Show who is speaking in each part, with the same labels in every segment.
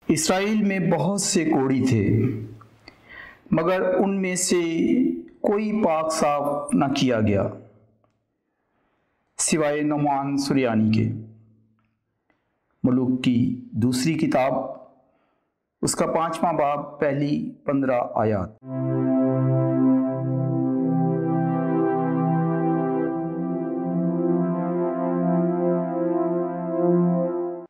Speaker 1: اسرائیل میں بہت سے کوڑی تھے، مگر ان میں سے کوئی پاک صاف نہ کیا گیا سوائے نعمان سریانی کے۔ ملوک کی دوسری کتاب، اس کا 5واں باب، پہلی 15 آیات۔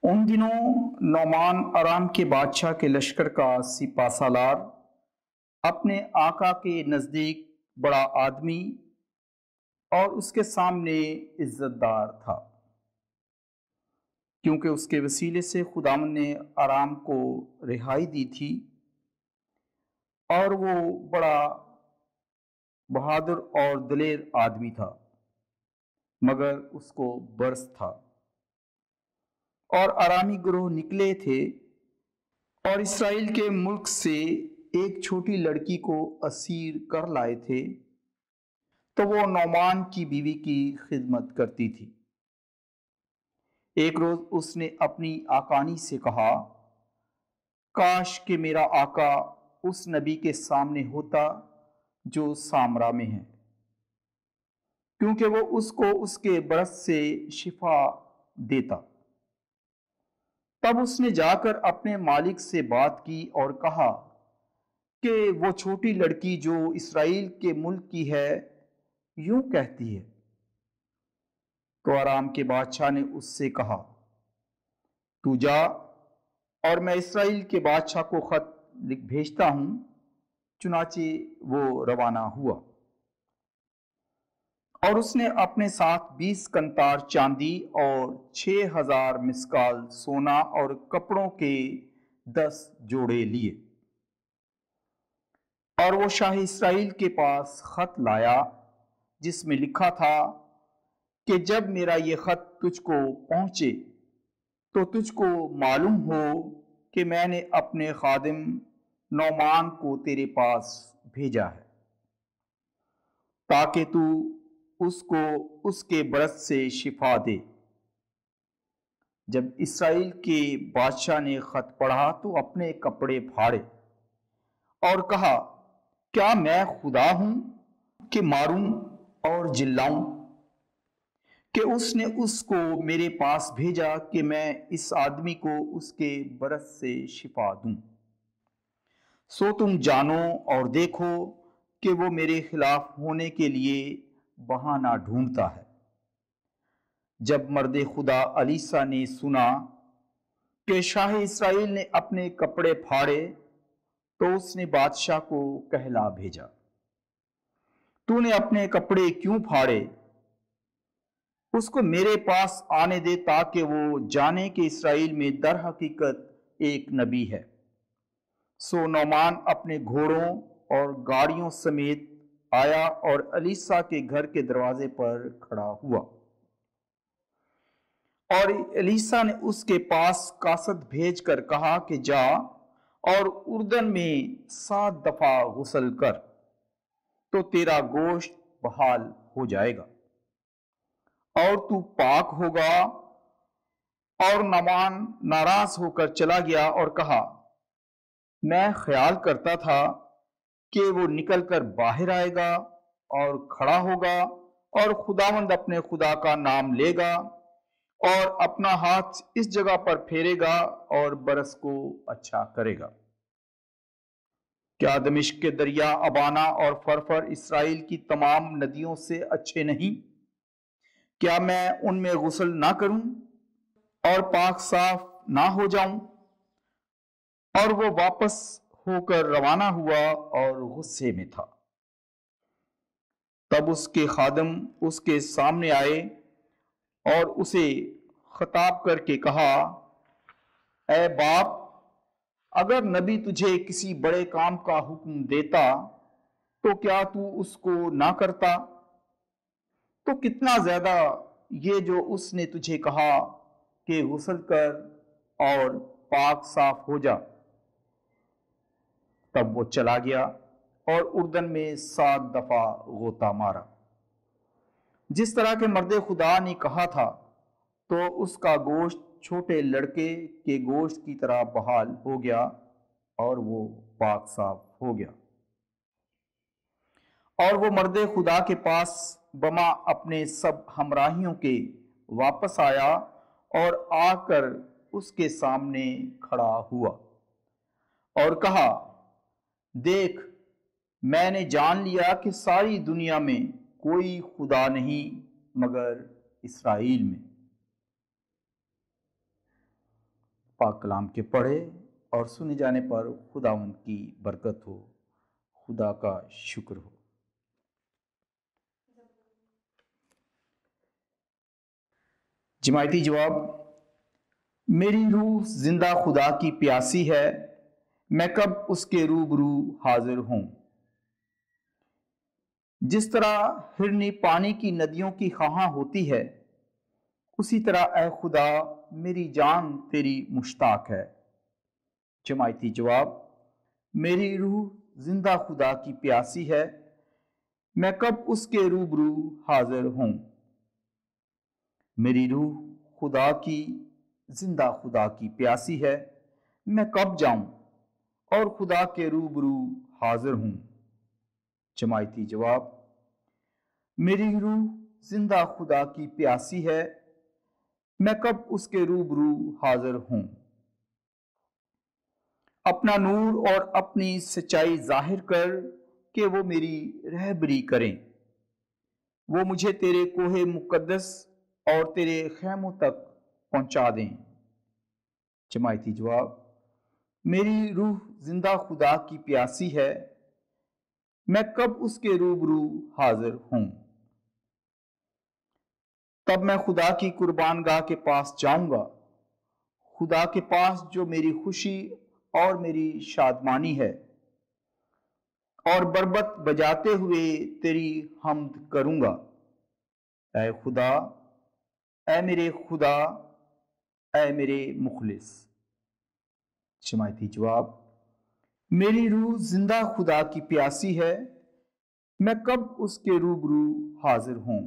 Speaker 1: ان دنوں نعمان ارام کے بادشاہ کے لشکر کا سپہ سالار، اپنے آقا کے نزدیک بڑا آدمی اور اس کے سامنے عزت دار تھا، کیونکہ اس کے وسیلے سے خداوند نے ارام کو رہائی دی تھی، اور وہ بڑا بہادر اور دلیر آدمی تھا، مگر اس کو برس تھا، اور ارامی گروہ نکلے تھے اور اسرائیل کے ملک سے ایک چھوٹی لڑکی کو اسیر کر لائے تھے، تو وہ نعمان کی بیوی کی خدمت کرتی تھی۔ ایک روز اس نے اپنی آقانی سے کہا، کاش کہ میرا آقا اس نبی کے سامنے ہوتا جو سامرا میں ہے، کیونکہ وہ اس کو اس کے برس سے شفا دیتا۔ تب اس نے جا کر اپنے مالک سے بات کی اور کہا کہ وہ چھوٹی لڑکی جو اسرائیل کے ملک کی ہے یوں کہتی ہے۔ تو ارام کے بادشاہ نے اس سے کہا، تو جا اور میں اسرائیل کے بادشاہ کو خط لکھ بھیجتا ہوں۔ چنانچہ وہ روانہ ہوا، اور اس نے اپنے ساتھ 20 کنتار چاندی اور 6000 مسکال سونا اور کپڑوں کے 10 جوڑے لیے، اور وہ شاہ اسرائیل کے پاس خط لایا جس میں لکھا تھا کہ جب میرا یہ خط تجھ کو پہنچے تو تجھ کو معلوم ہو کہ میں نے اپنے خادم نعمان کو تیرے پاس بھیجا ہے، تاکہ تو اس کو اس کے برس سے شفا دے۔ جب اسرائیل کے بادشاہ نے خط پڑھا تو اپنے کپڑے پھاڑے اور کہا، کیا میں خدا ہوں کہ ماروں اور جلاؤں، کہ اس نے اس کو میرے پاس بھیجا کہ میں اس آدمی کو اس کے برس سے شفا دوں۔ سو تم جانو اور دیکھو کہ وہ میرے خلاف ہونے کے لیے بہانہ ڈھونڈتا ہے۔ جب مرد خدا الیسا نے سنا کہ شاہ اسرائیل نے اپنے کپڑے پھاڑے تو اس نے بادشاہ کو کہلا بھیجا، تو نے اپنے کپڑے کیوں پھاڑے؟ اس کو میرے پاس آنے دے تاکہ وہ جانے کہ اسرائیل میں در حقیقت ایک نبی ہے۔ سو نعمان اپنے گھوڑوں اور گاڑیوں سمیت آیا اور الیسا کے گھر کے دروازے پر کھڑا ہوا، اور الیسا نے اس کے پاس کاسد بھیج کر کہا کہ جا اور اردن میں 7 دفعہ غسل کر تو تیرا گوشت بحال ہو جائے گا اور تو پاک ہوگا۔ اور نعمان ناراض ہو کر چلا گیا اور کہا، میں خیال کرتا تھا کہ وہ نکل کر باہر آئے گا اور کھڑا ہوگا اور خداوند اپنے خدا کا نام لے گا اور اپنا ہاتھ اس جگہ پر پھیرے گا اور برس کو اچھا کرے گا۔ کیا دمشق کے دریا ابانا اور فرفر اسرائیل کی تمام ندیوں سے اچھے نہیں؟ کیا میں ان میں غسل نہ کروں اور پاک صاف نہ ہو جاؤں؟ اور وہ واپس ہو کر روانہ ہوا اور غصے میں تھا۔ تب اس کے خادم اس کے سامنے آئے اور اسے خطاب کر کے کہا، اے باپ، اگر نبی تجھے کسی بڑے کام کا حکم دیتا تو کیا تو اس کو نہ کرتا؟ تو کتنا زیادہ یہ جو اس نے تجھے کہا کہ غسل کر اور پاک صاف ہو جا۔ تب وہ چلا گیا اور اردن میں 7 دفعہ غوطہ مارا، جس طرح کے مرد خدا نے کہا تھا، تو اس کا گوشت چھوٹے لڑکے کے گوشت کی طرح بحال ہو گیا اور وہ پاک صاف ہو گیا۔ اور وہ مرد خدا کے پاس بما اپنے سب ہمراہیوں کے واپس آیا اور آ کر اس کے سامنے کھڑا ہوا اور کہا، دیکھ، میں نے جان لیا کہ ساری دنیا میں کوئی خدا نہیں مگر اسرائیل میں۔ پاک کلام کے پڑھے اور سنے جانے پر خداوند کی برکت ہو۔ خدا کا شکر ہو۔ جماعتی جواب: میری روح زندہ خدا کی پیاسی ہے، میں کب اس کے روبرو حاضر ہوں۔ جس طرح ہرنی پانی کی ندیوں کی خواہاں ہوتی ہے، اسی طرح اے خدا میری جان تیری مشتاق ہے۔ جماعتی جواب: میری روح زندہ خدا کی پیاسی ہے، میں کب اس کے روبرو حاضر ہوں۔ میری روح خدا کی زندہ خدا کی پیاسی ہے، میں کب جاؤں اور خدا کے روبرو حاضر ہوں۔ جماعتی جواب: میری روح زندہ خدا کی پیاسی ہے، میں کب اس کے روبرو حاضر ہوں۔ اپنا نور اور اپنی سچائی ظاہر کر کہ وہ میری رہبری کریں، وہ مجھے تیرے کوہ مقدس اور تیرے خیموں تک پہنچا دیں۔ جماعتی جواب: میری روح زندہ خدا کی پیاسی ہے، میں کب اس کے روبرو حاضر ہوں۔ تب میں خدا کی قربان گاہ کے پاس جاؤں گا، خدا کے پاس جو میری خوشی اور میری شادمانی ہے، اور بربط بجاتے ہوئے تیری حمد کروں گا۔ اے خدا، اے میرے خدا، اے میرے مخلص۔ جماعتی جواب: میری روح زندہ خدا کی پیاسی ہے، میں کب اس کے روبرو حاضر ہوں۔